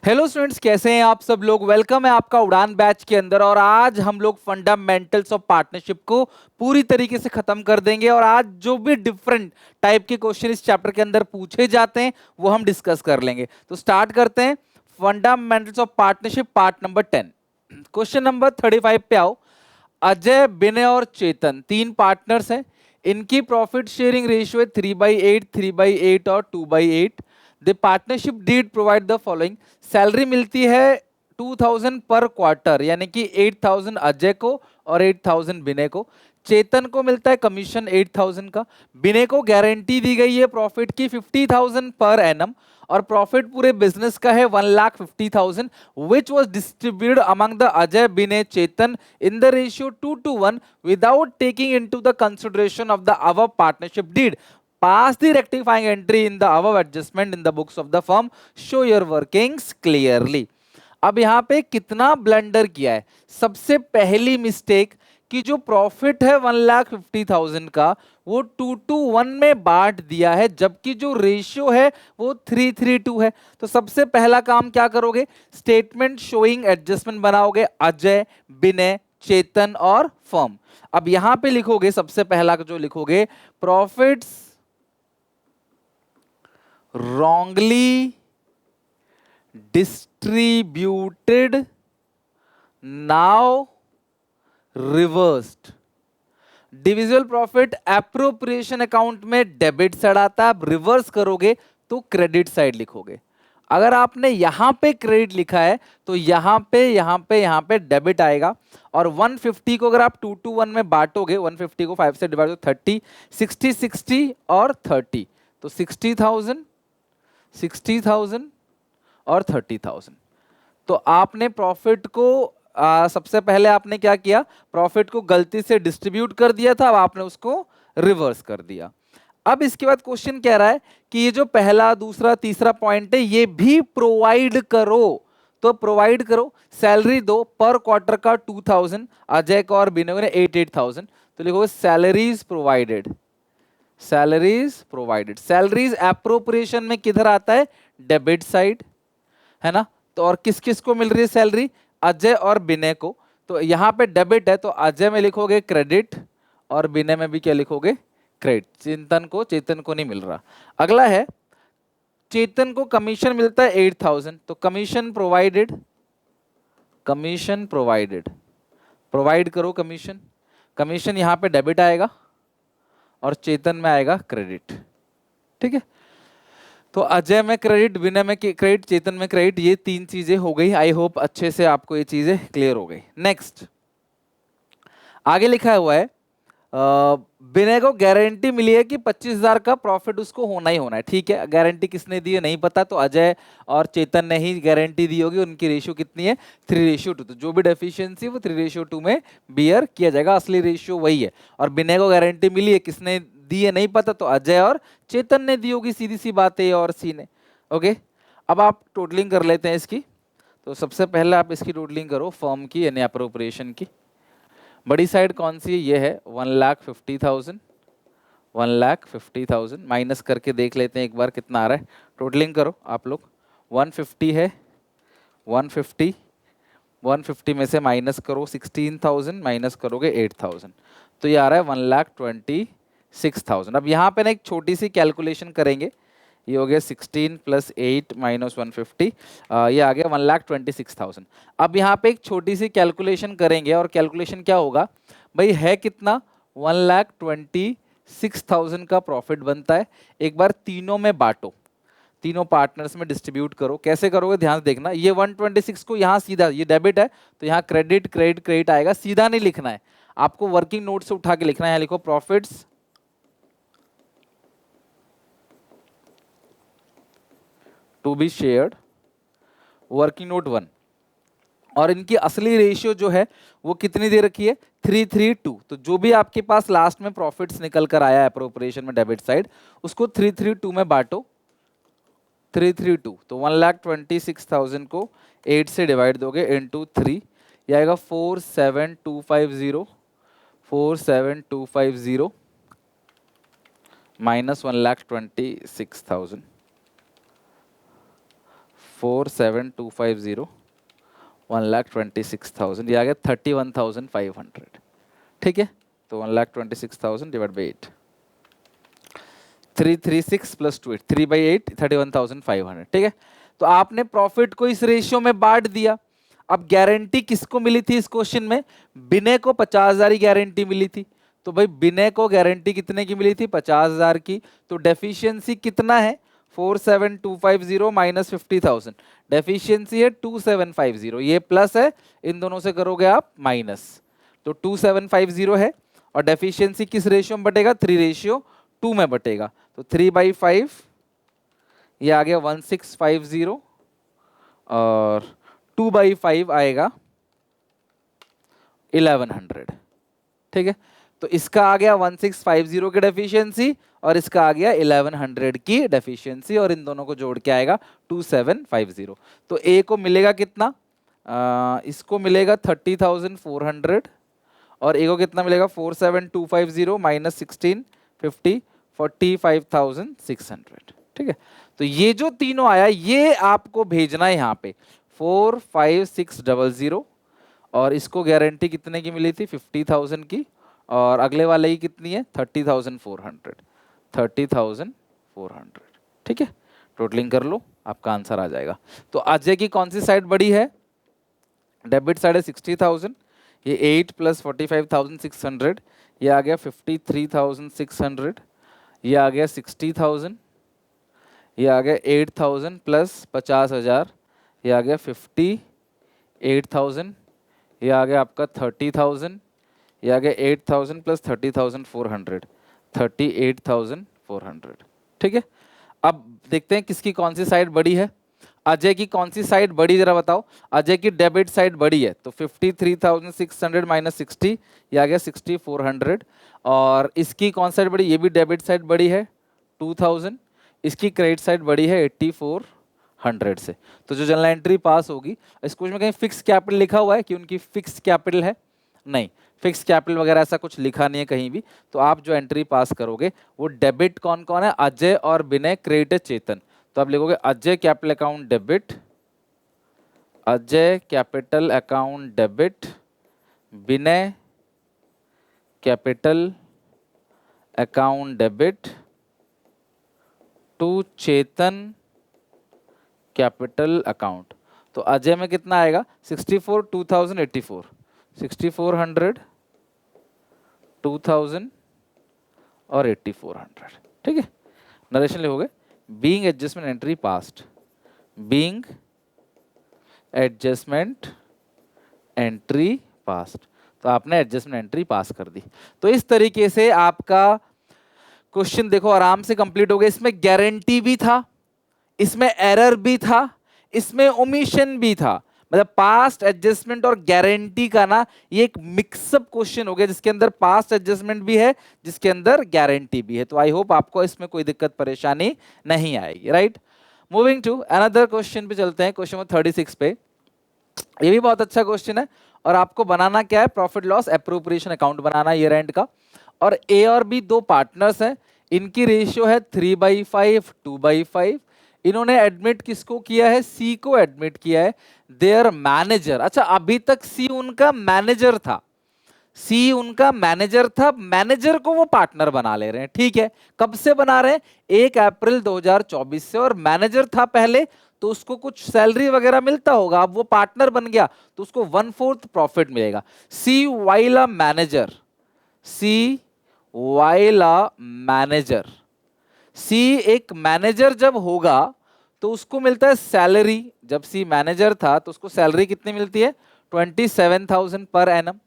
Hello students, कैसे हैं आप सब लोग। वेलकम है आपका उड़ान बैच के अंदर। और आज हम लोग फंडामेंटल्स ऑफ पार्टनरशिप को पूरी तरीके से खत्म कर देंगे। और आज जो भी डिफरेंट टाइप के क्वेश्चन इस चैप्टर के अंदर पूछे जाते हैं वो हम डिस्कस कर लेंगे। तो स्टार्ट करते हैं। Fundamentals of partnership part number 10। Question number 35 पे आओ। अजय, विनय और चेतन तीन पार्टनर्स हैं। इनकी प्रॉफिट शेयरिंग रेशियो है 3/8, 3/8 और 2/8। The partnership deed provide the following. Salary मिलती है 2000 पर क्वार्टर, यानी कि 8000 अजय को और 8000 विनय को। चेतन को मिलता है कमीशन 8000 का। विनय को गारंटी दी गई है प्रॉफिट की 50,000 पर एनम। और प्रॉफिट पूरे बिजनेस का है 1,50,000, which was distributed among the Ajay, Vinay, Chetan in the ratio 2:1 without taking into the consideration of the above partnership deed. Pass the rectifying entry in the above adjustment in the books of the firm. Show your workings clearly. अब यहां पे कितना blunder किया है। सबसे पहली mistake कि जो प्रॉफिट है 1,50,000 का वो 2:1 में बांट दिया है, जबकि जो रेशियो है वो 3:2 है। तो सबसे पहला काम क्या करोगे, स्टेटमेंट शोइंग एडजस्टमेंट बनाओगे अजय, विनय, चेतन और फर्म। अब यहां पे लिखोगे, सबसे पहला जो लिखोगे, profits wrongly distributed, now reversed। Divisible profit appropriation account में डेबिट साइड आता है, आप रिवर्स करोगे तो क्रेडिट साइड लिखोगे। अगर आपने यहां पे क्रेडिट लिखा है तो यहां पे डेबिट आएगा। और 150 को अगर आप 2:1 में बांटोगे, 150 को 5 से डिवाइड, 30, 60, 60 और 30, तो 60,000, 60,000 और 30,000। तो आपने प्रॉफिट को सबसे पहले आपने क्या किया, प्रॉफिट को गलती से डिस्ट्रीब्यूट कर दिया था, अब आपने उसको रिवर्स कर दिया। अब इसके बाद क्वेश्चन कह रहा है कि ये जो पहला, दूसरा, तीसरा पॉइंट है ये भी प्रोवाइड करो। तो प्रोवाइड करो, सैलरी दो, पर क्वार्टर का 2000, अजय का और विनय ने 8,000। तो लिखो salaries provided, salaries provided. Salaries appropriation में किधर आता है, डेबिट साइड, है ना। तो और किस किस को मिल रही है सैलरी, अजय और विनय को। तो यहां पे डेबिट है तो अजय में लिखोगे क्रेडिट और विनय में भी क्या लिखोगे, क्रेडिट। चेतन को नहीं मिल रहा। अगला है, चेतन को कमीशन मिलता है 8,000, तो commission provided, commission provided, provide करो कमीशन। कमीशन यहां पे डेबिट आएगा और चेतन में आएगा क्रेडिट। ठीक है, तो अजय में क्रेडिट, विनय में क्रेडिट, चेतन में क्रेडिट, ये तीन चीजें हो गई। आई होप अच्छे से आपको ये चीजें क्लियर हो गई। नेक्स्ट, आगे लिखा हुआ है, विनय को गारंटी मिली है कि 25,000 का प्रॉफिट उसको होना ही होना है। ठीक है, गारंटी किसने दी है नहीं पता, तो अजय और चेतन ने ही गारंटी दी होगी। उनकी रेशियो कितनी है, 3:2। तो जो भी डेफिशिएंसी वो 3:2 में बियर किया जाएगा, असली रेशियो वही है। और विनय को गारंटी मिली है, किसने दी है नहीं पता, तो अजय और चेतन ने दी होगी, सीधी सी बात है, और सी ने। ओके, अब आप टोटलिंग कर लेते हैं इसकी। तो सबसे पहले आप इसकी टोटलिंग करो फर्म की, यानी अप्रोप्रिएशन की। बड़ी साइड कौन सी है, ये है 1,50,000, 1,50,000 माइनस करके देख लेते हैं एक बार कितना आ रहा है। टोटलिंग करो आप लोग, 150 है, 150, 150 में से माइनस करो 16,000, माइनस करोगे 8,000, तो ये आ रहा है 1,26,000। अब यहाँ पे ना एक छोटी सी कैलकुलेशन करेंगे। ये हो गया 16 + 8 - 150, ये आ गया 1,26,000। अब यहाँ पे एक छोटी सी कैलकुलेशन करेंगे, और कैलकुलेशन क्या होगा भाई, है कितना, 1,26,000 का प्रॉफिट बनता है। एक बार तीनों में बांटो, तीनों पार्टनर्स में डिस्ट्रीब्यूट करो। कैसे करोगे ध्यान से देखना, ये 126 को यहाँ सीधा, ये डेबिट है तो यहाँ क्रेडिट क्रेडिट क्रेडिट आएगा, सीधा नहीं लिखना है आपको, वर्किंग नोट से उठा के लिखना है। यहाँ लिखो profits to be shared, working note 1। और इनकी असली रेशियो जो है वो कितनी दे रखी है, 3:2। तो जो भी आपके पास लास्ट में प्रॉफिट्स निकल कर आया है अप्रोप्रिएशन में डेबिट साइड, उसको 3:2 में बांटो, 3:2। तो 1,26,000 को 8 से डिवाइड दोगे इंटू 3, ये आएगा 4,7,250, 4,7,250 माइनस 1,26,000, 47,250 1,26,000, ये आ गया 31,500। ठीक है, तो 1,26,000 डिवाइड बाई 8, 336 प्लस 2 8, 3/8 31,500। ठीक है, तो आपने प्रॉफिट को इस रेशियो में बांट दिया। अब गारंटी किसको मिली थी इस क्वेश्चन में? विनय को 50,000 की गारंटी मिली थी। तो भाई विनय को गारंटी कितने की मिली थी? 50,000 की। तो डेफिशिएंसी कितना है? 47,250 माइनस 50,000, डेफिशिएंसी है 2750। ये प्लस है, इन दोनों से करोगे आप माइनस, तो 2750 है। और डेफिशिएंसी किस रेशियो में बटेगा? 3:2 में बटेगा। तो 3/5, ये आ गया 1650, और 2/5 आएगा 1100। ठीक है, तो इसका आ गया 1650 की डेफिशिएंसी, और इसका आ गया 1100 की डेफिशिएंसी, और इन दोनों को जोड़ के आएगा 2750। तो ए को मिलेगा कितना? इसको मिलेगा 30,400, और ए को कितना मिलेगा? 47,250 माइनस 1650, 45,600। ठीक है, तो ये जो तीनों आया ये आपको भेजना है यहाँ पे 45600, और इसको गारंटी कितने की मिली थी? 50,000 की, और अगले वाले की कितनी है? 30,400, 30,400। ठीक है, टोटलिंग कर लो, आपका आंसर आ जाएगा। तो अजय की कौन सी साइड बड़ी है? डेबिट साइड है 60,000, ये 8 प्लस 45,600, ये आ गया 53,600, ये आ गया 60,000, ये आ गया 8,000 प्लस 50,000, ये आ गया 58,000, ये आ गया आपका 30,000, ये आ गया 8,000 प्लस 30,400, 38,400। ठीक है, अब देखते हैं किसकी कौन सी साइड बड़ी है। अजय की कौन सी साइड बड़ी, जरा बताओ। अजय की डेबिट साइड बड़ी है, तो 53,600 माइनस 60, ये आ गया 6,400। और इसकी कौन साइड बड़ी? ये भी डेबिट साइड बड़ी है 2,000, इसकी क्रेडिट साइड बड़ी है 8,400 से। तो जो जनरल एंट्री पास होगी, इस क्वेश्चन में कहीं फिक्स कैपिटल लिखा हुआ है कि उनकी फिक्स कैपिटल है? नहीं, फिक्स कैपिटल वगैरह ऐसा कुछ लिखा नहीं है कहीं भी। तो आप जो एंट्री पास करोगे वो डेबिट कौन कौन है? अजय और विनय, क्रेडिट है चेतन। तो आप लिखोगे Ajay capital account debit, Ajay capital account debit, Vinay capital account debit to Chetan capital account. तो अजय में कितना आएगा? 64, 2084, 6400, 2000 और 8400। ठीक है, नरेशन लिखोगे being adjustment entry past, being adjustment entry past. तो आपने एडजस्टमेंट एंट्री पास कर दी। तो इस तरीके से आपका क्वेश्चन देखो आराम से कंप्लीट हो गया। इसमें गारंटी भी था, इसमें एरर भी था, इसमें ओमिशन भी था। मतलब पास्ट एडजस्टमेंट और गारंटी का ना ये एक मिक्सअप क्वेश्चन हो गया, जिसके अंदर पास्ट एडजस्टमेंट भी है, जिसके अंदर गारंटी भी है। तो आई होप आपको इसमें कोई दिक्कत परेशानी नहीं आएगी। Right, moving to another question पे चलते हैं, क्वेश्चन नंबर 36 पे। ये भी बहुत अच्छा क्वेश्चन है, और आपको बनाना क्या है? Profit loss appropriation account banana year and का। और ए और बी दो पार्टनर्स हैं, इनकी रेशियो है 3/5, 2/5। इन्होंने एडमिट किसको किया है? सी को एडमिट किया है। देयर मैनेजर, अच्छा अभी तक सी उनका मैनेजर था, सी उनका मैनेजर था, मैनेजर को वो पार्टनर बना ले रहे हैं। ठीक है, कब से बना रहे हैं? 1 अप्रैल 2024 से। और मैनेजर था पहले, तो उसको कुछ सैलरी वगैरह मिलता होगा, अब वो पार्टनर बन गया तो उसको 1/4 प्रॉफिट मिलेगा। C while a manager, C while a manager, C एक मैनेजर जब होगा तो उसको मिलता है सैलरी। जब सी मैनेजर था तो उसको सैलरी कितनी मिलती है? 27,000 पर एनम।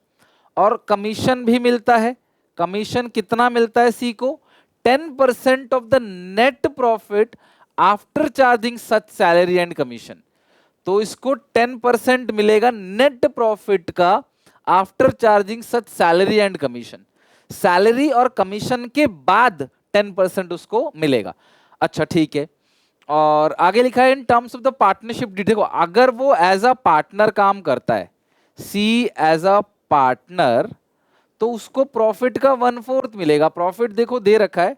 और कमीशन भी मिलता है। कमीशन कितना मिलता है सी को? 10% of the net profit after charging such salary and commission. तो इसको 10% मिलेगा नेट प्रॉफिट का after charging such salary and commission. Salary और कमीशन के बाद 10% उसको मिलेगा। अच्छा ठीक है, और आगे लिखा है in terms of the partnership deed. देखो अगर वो एज अ पार्टनर काम करता है, सी एज अ पार्टनर, तो उसको प्रॉफिट का 1/4 मिलेगा। प्रॉफिट देखो दे रखा है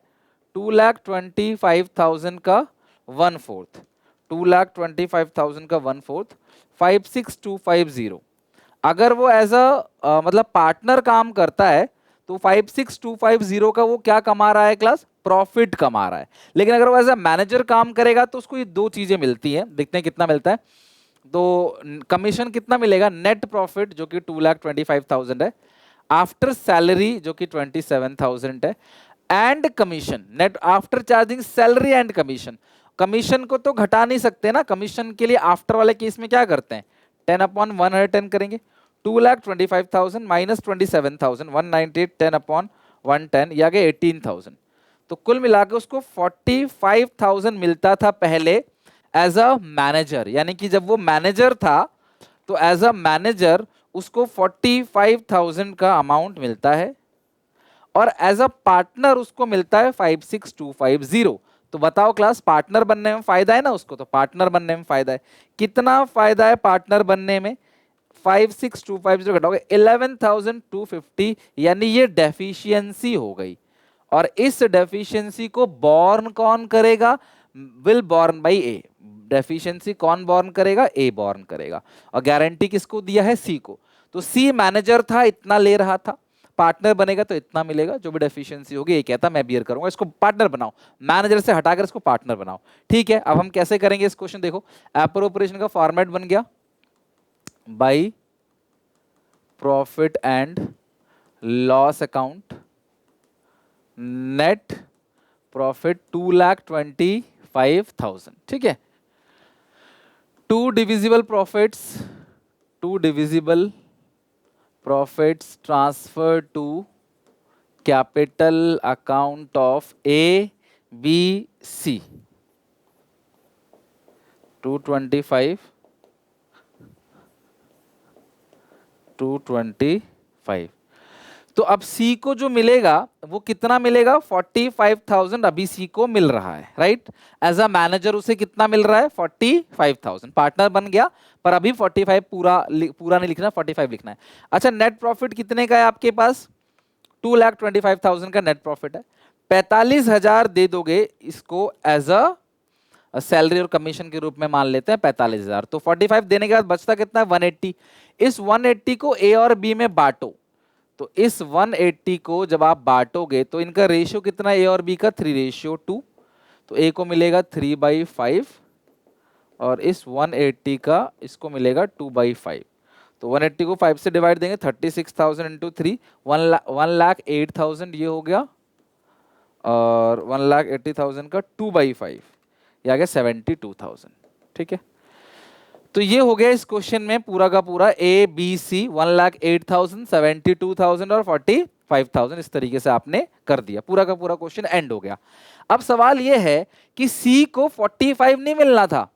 2,25,000 का 1/4, 2,25,000 का 1/4 56,250। अगर वो एज अ मतलब पार्टनर काम करता है तो 56,250 का वो क्या कमा रहा है क्लास, प्रॉफिट कमा रहा है। लेकिन अगर वो एज अ मैनेजर काम करेगा तो उसको ये दो चीजें मिलती हैं, देखते हैं कितना मिलता है। तो कमीशन कितना मिलेगा, नेट प्रॉफिट जो कि 2,25,000 है, आफ्टर सैलरी जो कि 27,000 है, and commission net after charging salary and commission. Commission को तो घटा नहीं सकते ना, कमीशन के लिए आफ्टर वाले केस में क्या करते हैं, 10/110 करेंगे। 2,25,000 माइनस 27,000 198 10/110 या गए 18,000। तो कुल मिलाकर उसको 45,000 मिलता था पहले एज अ मैनेजर, यानी कि जब वो मैनेजर था तो एज अ मैनेजर उसको 45,000 का अमाउंट मिलता है, और एज अ पार्टनर उसको मिलता है 56,250। तो बताओ क्लास, पार्टनर बनने में फायदा है ना उसको, तो पार्टनर बनने में फायदा है। कितना फायदा है पार्टनर बनने में, 56,250 घटाओगे 11,250, यानी ये डेफिशिएंसी हो गई। और इस डेफिशिएंसी को बॉर्न कौन करेगा, will born by A. Deficiency कौन बॉर्न करेगा, ए बॉर्न करेगा। और गारंटी किसको दिया है, सी को। तो सी मैनेजर था, इतना ले रहा था, पार्टनर बनेगा तो इतना मिलेगा, जो भी डेफिशिएंसी होगी ये कहता मैं बियर करूंगा, इसको पार्टनर बनाओ, मैनेजर से हटाकर इसको पार्टनर बनाओ। ठीक है, अब हम कैसे करेंगे इस क्वेश्चन, देखो एप्रोप्रिएशन का फॉर्मेट बन गया by profit and loss account, net profit 2,25,000। ठीक है, to divisible profits transfer to capital account of A B C, 225 225। तो अब सी को जो मिलेगा वो कितना मिलेगा, 45,000 अभी सी को मिल रहा है, राइट। एज अ मैनेजर उसे कितना मिल रहा है, 45,000। पार्टनर बन गया पर अभी 45 पूरा नहीं लिखना, 45 लिखना है। अच्छा, नेट प्रॉफिट कितने का है आपके पास, 2,25,000 का नेट प्रॉफिट है। 45,000 दे दोगे इसको एज अ सैलरी और कमीशन के रूप में, मान लेते हैं 45,000। तो 45 देने के बाद बचता कितना है, 180। इस 180 को ए और बी में बांटो। तो इस 180 को जब आप बांटोगे तो इनका रेशियो कितना है, ए और बी का 3:2। तो ए को मिलेगा 3/5 और इस 180 का इसको मिलेगा 2/5। तो 180 को 5 से डिवाइड देंगे, 36,000 इंटू 3, 1,08,000 ये हो गया, और 1,80,000 का 2/5 ये आ गया 72,000। ठीक है, तो ये हो गया इस क्वेश्चन में पूरा का पूरा ए बी सी, 1,08,000 72,000 और 45,000, इस तरीके से आपने कर दिया, पूरा का पूरा क्वेश्चन एंड हो गया। अब सवाल ये है कि सी को 45 नहीं मिलना था,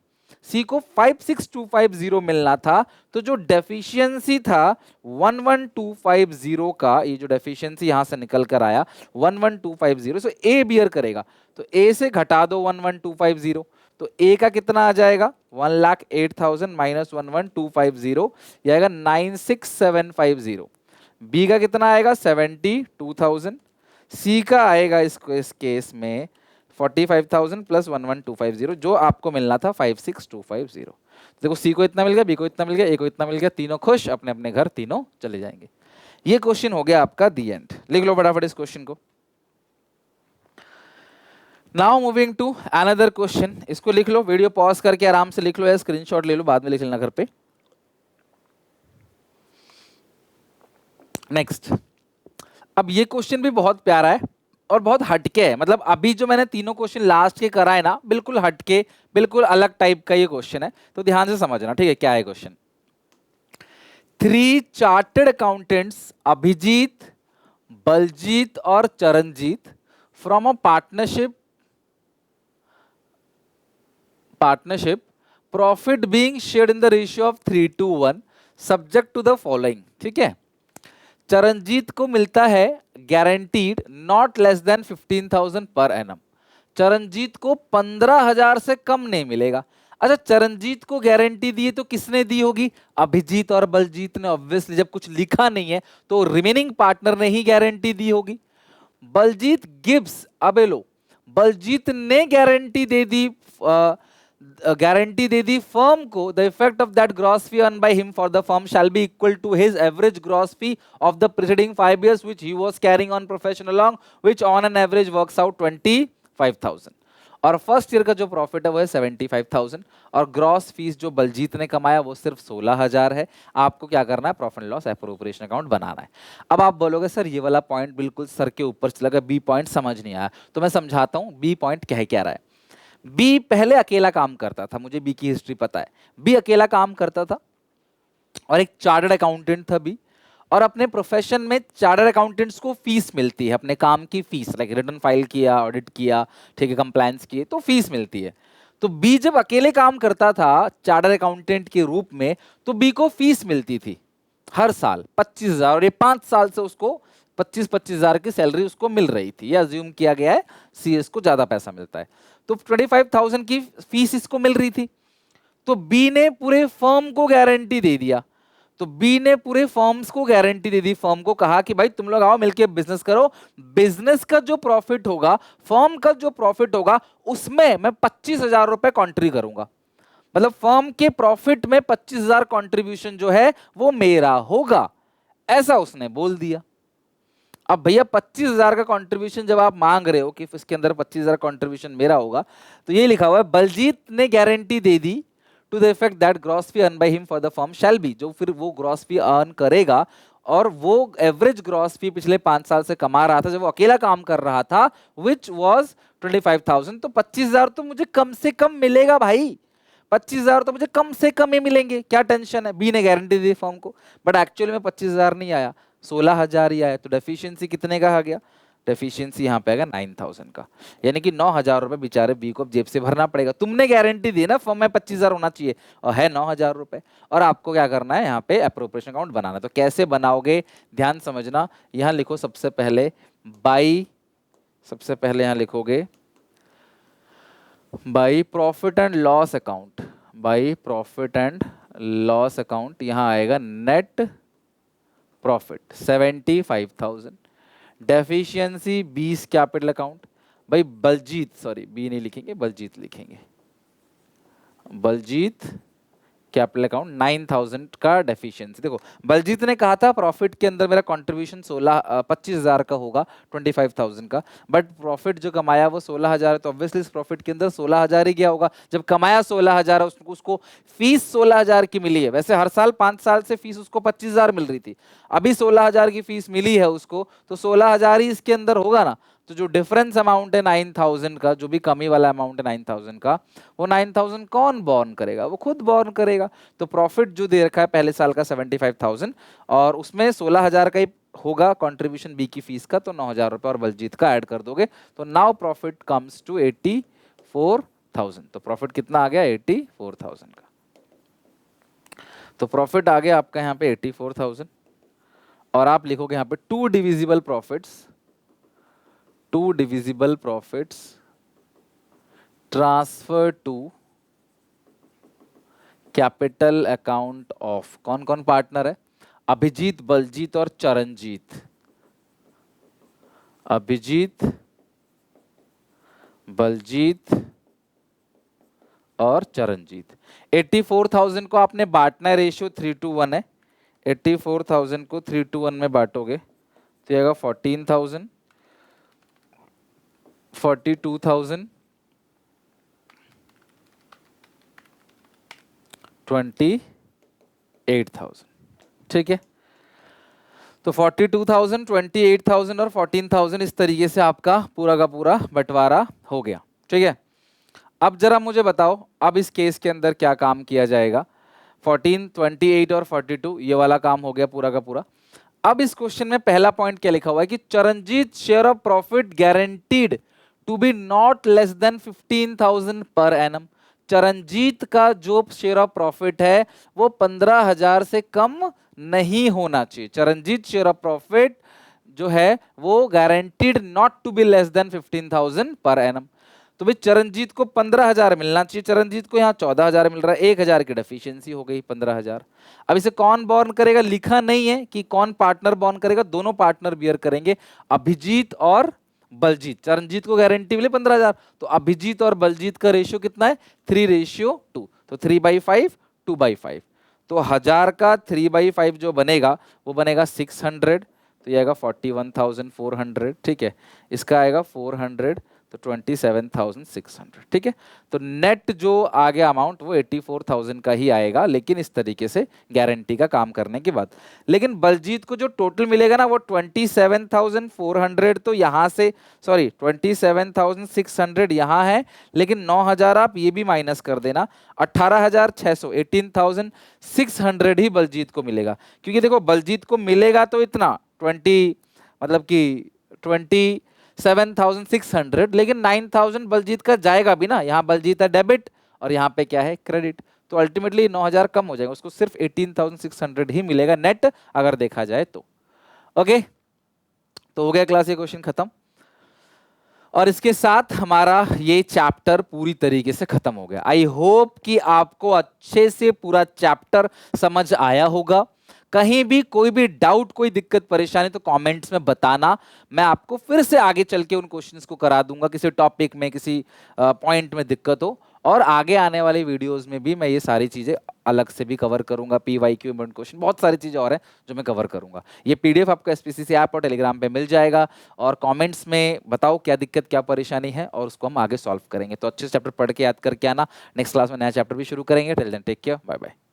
सी को 56,250 मिलना था। तो जो डेफिशिएंसी था 11,250 का, ये जो डेफिशिएंसी यहां से निकल कर आया 11,250, सो ए बियर करेगा। तो ए से घटा दो 11,250, तो ए का कितना आ जाएगा, 1,08,000 माइनस 11,250 ये आएगा 96,750। बी का कितना आएगा, 72,000। सी का आएगा इसको इस केस में 45,000 प्लस 11,250, जो आपको मिलना था 56,250। देखो सी को इतना मिल गया, बी को इतना मिल गया, ए को इतना मिल गया, तीनों खुश, अपने अपने घर तीनों चले जाएंगे। ये क्वेश्चन हो गया आपका दी एंड। लिख लो फटाफट इस क्वेश्चन को। Now moving to another question, इसको लिख लो, वीडियो पॉज करके आराम से लिख लो या स्क्रीनशॉट ले लो, बाद में लिख लेना घर पे। नेक्स्ट, अब ये क्वेश्चन भी बहुत प्यारा है और बहुत हटके है, मतलब अभी जो मैंने तीनों क्वेश्चन लास्ट के कराए ना, बिल्कुल हटके, बिल्कुल अलग टाइप का ये क्वेश्चन है, तो ध्यान से समझना। ठीक है, क्या है question, 3 chartered accountants Abhijeet, Baljeet और Charanjeet from a partnership profit being shared in the ratio of 3:1 subject to the following. ठीक है, चरणजीत को मिलता है guaranteed not less than 15,000 per annum. Charanjit को 15,000 से कम नहीं मिलेगा। अच्छा, चरणजीत को गारंटी दी तो किसने दी होगी, अभिजीत और बलजीत ने। ऑब्वियसली जब कुछ लिखा नहीं है तो रिमेनिंग पार्टनर ने ही गारंटी दी होगी। बलजीत गिव्स, अबे लो, बलजीत ने गारंटी दे दी गारंटी दे दी फर्म को, the effect of that gross fee earn by him for the firm shall be equal to his average gross fee of the preceding 5 years which he was carrying on profession along, which on an average works out 25,000। और first year का जो profit है वो है 75,000, और gross fees जो बलजीत ने कमाया वो सिर्फ 16,000 है। आपको क्या करना है, profit and loss appropriation account बनाना है। अब आप बोलोगे सर ये वाला पॉइंट बिल्कुल सर के ऊपर चला गया, बी पॉइंट समझ नहीं आया, तो मैं समझाता हूं बी पॉइंट कह क्या रहा है। बी पहले अकेला काम करता था, मुझे बी की हिस्ट्री पता है, बी अकेला काम करता था और एक चार्टर्ड अकाउंटेंट था बी, और अपने प्रोफेशन में चार्टर्ड अकाउंटेंट्स को फीस मिलती है, अपने काम की फीस, लाइक रिटर्न फाइल किया, ऑडिट किया, ठीक है, कंप्लायंस किए, तो फीस मिलती है। तो बी जब अकेले काम करता था चार्टर्ड अकाउंटेंट के रूप में, तो बी को फीस मिलती थी हर साल 25,000, और ये 5 साल से उसको 25,000 की सैलरी उसको मिल रही थी। ये अज्यूम किया गया है, सीएस को ज्यादा पैसा मिलता है, तो 25,000 की फीस इसको मिल रही थी। तो बी ने पूरे फर्म को गारंटी दे दिया, तो बी ने पूरे फर्म्स को गारंटी दे दी, फर्म को कहा कि भाई तुम लोग आओ मिलके बिजनेस करो, बिजनेस का जो प्रॉफिट होगा, फर्म का जो प्रॉफिट होगा, उसमें मैं 25,000 रुपए कॉन्ट्री करूंगा। मतलब फर्म के प्रॉफिट में 25,000 कॉन्ट्रीब्यूशन जो है वो मेरा होगा, ऐसा उसने बोल दिया। अब भैया 25,000 का कंट्रीब्यूशन जब आप मांग रहे हो कि इसके अंदर 25,000 कंट्रीब्यूशन मेरा होगा, तो ये लिखा हुआ है बलजीत ने गारंटी दे दी to the effect that gross fee earn by him for the firm shall be, जो फिर वो ग्रॉस फी अर्न करेगा, और वो एवरेज ग्रॉस फी पिछले 5 साल से कमा रहा था जब वो अकेला काम कर रहा था, विच वॉज 25,000। तो 25,000 तो मुझे कम से कम मिलेगा भाई, 25,000 तो मुझे कम से कम ही मिलेंगे, क्या टेंशन है। बी ने गारंटी दी फर्म को, बट एक्चुअली में 25,000 नहीं आया, 16,000 ही आया। तो डेफिशिएंसी कितने का आ गया, डेफिशिएंसी यहाँ पे आएगा 9,000 का, यानी कि 9,000 रुपए बेचारे बी को जेब से भरना पड़ेगा। तुमने गारंटी दी ना फर्म में 25,000 होना चाहिए, और है 9,000 रुपए, और आपको क्या करना है, यहाँ पे एप्रोप्रिएशन अकाउंट बनाना। तो कैसे बनाओगे, ध्यान समझना। यहाँ लिखो सबसे पहले बाई, सबसे पहले यहाँ लिखोगे by profit and loss account, by profit and loss account, यहाँ आएगा net profit 75,000, deficiency 20 capital account. भाई बलजीत, सॉरी बी नहीं लिखेंगे, बलजीत लिखेंगे, बलजीत कैपिटल अकाउंट 9,000 का डेफिशिएंसी। देखो बलजीत ने कहा था प्रॉफिट के अंदर मेरा कंट्रीब्यूशन 25,000 का होगा, 25,000 का, बट प्रॉफिट जो कमाया वो 16,000 है, तो ऑब्वियसली इस प्रॉफिट के अंदर 16,000 ही गया होगा। जब कमाया 16,000 उसको फीस 16,000 की मिली है, वैसे हर साल 5 साल से फीस उसको 25,000 मिल रही थी, अभी 16,000 की फीस मिली है उसको, तो 16,000 ही इसके अंदर होगा ना। तो जो डिफरेंस अमाउंट है 9,000 का, जो भी कमी वाला अमाउंट है 9,000 का, वो 9,000 कौन बॉर्न करेगा, वो खुद बॉर्न करेगा। तो प्रॉफिट जो दे रखा है पहले साल का 75,000, और उसमें 16,000 का ही होगा कंट्रीब्यूशन बी की फीस का, तो 9,000 रुपए और बलजीत का ऐड कर दोगे, तो नाउ प्रॉफिट कम्स टू 84,000। तो प्रॉफिट कितना आ गया, 84,000 का। तो प्रॉफिट आ गया आपका यहाँ पे 84,000, और आप लिखोगे यहाँ पे to divisible profits, to divisible profits transfer to capital account of, कौन कौन पार्टनर है, अभिजीत, बलजीत और चरणजीत, अभिजीत, बलजीत और चरणजीत। 84,000 को आपने बांटना है, रेशियो 3:1 है, 84,000 को 3:1 में बांटोगे तो आएगा 14,000, 42,000, 28,000, ठीक है। तो 42,000, 28,000 और 14,000 इस तरीके से आपका पूरा का पूरा बंटवारा हो गया, ठीक है। अब जरा मुझे बताओ, अब इस केस के अंदर क्या काम किया जाएगा। 14, 28 और 42 ये वाला काम हो गया पूरा का पूरा। अब इस क्वेश्चन में पहला पॉइंट क्या लिखा हुआ है कि Charanjit share of profit guaranteed to be not less than 15,000 per annum. Charanjit का जो शेयर ऑफ प्रॉफिट है वो 15,000 से कम नहीं होना चाहिए। चरणजीत शेयर ऑफ प्रॉफिट जो है वो guaranteed not to be less than 15,000 per annum. तो भाई चरणजीत को 15,000 मिलना चाहिए, चरणजीत को यहाँ 14,000 मिल रहा है, 1,000 की डेफिशिएंसी हो गई 15,000। अब इसे कौन बॉर्न करेगा, लिखा नहीं है कि कौन पार्टनर बॉर्न करेगा, दोनों पार्टनर बियर करेंगे, अभिजीत और बलजीत, चरणजीत को गारंटी मिले 15,000, तो अभिजीत और बलजीत का रेशियो कितना है 3:2, तो 3/5 2/5, तो 1000 का 3/5 जो बनेगा वो बनेगा 600, तो ये आएगा 41,400, ठीक है, इसका आएगा 400, तो 27,600, ठीक है। तो नेट जो आ गया अमाउंट वो 84,000 का ही आएगा, लेकिन इस तरीके से गारंटी का काम करने के बाद। लेकिन बलजीत को जो टोटल मिलेगा ना वो 27,400, तो यहाँ से सॉरी 27,600 यहाँ है, लेकिन 9,000 आप ये भी माइनस कर देना, 18,600 18,600 ही बलजीत को मिलेगा। क्योंकि देखो बलजीत को मिलेगा तो इतना 20 मतलब कि 27,600, लेकिन 9,000 बलजीत का जाएगा भी ना, यहाँ बलजीत है डेबिट और यहाँ पे क्या है क्रेडिट, तो अल्टीमेटली 9,000 कम हो जाएगा, उसको सिर्फ 18,600 ही मिलेगा नेट अगर देखा जाए तो। ओके, तो हो गया क्लास, ये क्वेश्चन खत्म, और इसके साथ हमारा ये चैप्टर पूरी तरीके से खत्म हो गया। आई होप कि आपको अच्छे से पूरा चैप्टर समझ आया होगा। कहीं भी कोई भी डाउट, कोई दिक्कत परेशानी तो कमेंट्स में बताना, मैं आपको फिर से आगे चल के उन क्वेश्चंस को करा दूंगा, किसी टॉपिक में किसी पॉइंट में दिक्कत हो, और आगे आने वाले वीडियोस में भी मैं ये सारी चीजें अलग से भी कवर करूंगा, PYQ इम्पोर्टेंट क्वेश्चन, बहुत सारी चीजें और हैं जो मैं कवर करूंगा। ये PDF आपको SPCC ऐप और टेलीग्राम पे मिल जाएगा, और कमेंट्स में बताओ क्या दिक्कत क्या परेशानी है, और उसको हम आगे सॉल्व करेंगे। तो अच्छे से चैप्टर पढ़ के याद करके आना, नेक्स्ट क्लास में नया चैप्टर भी शुरू करेंगे। Till then take care, bye bye.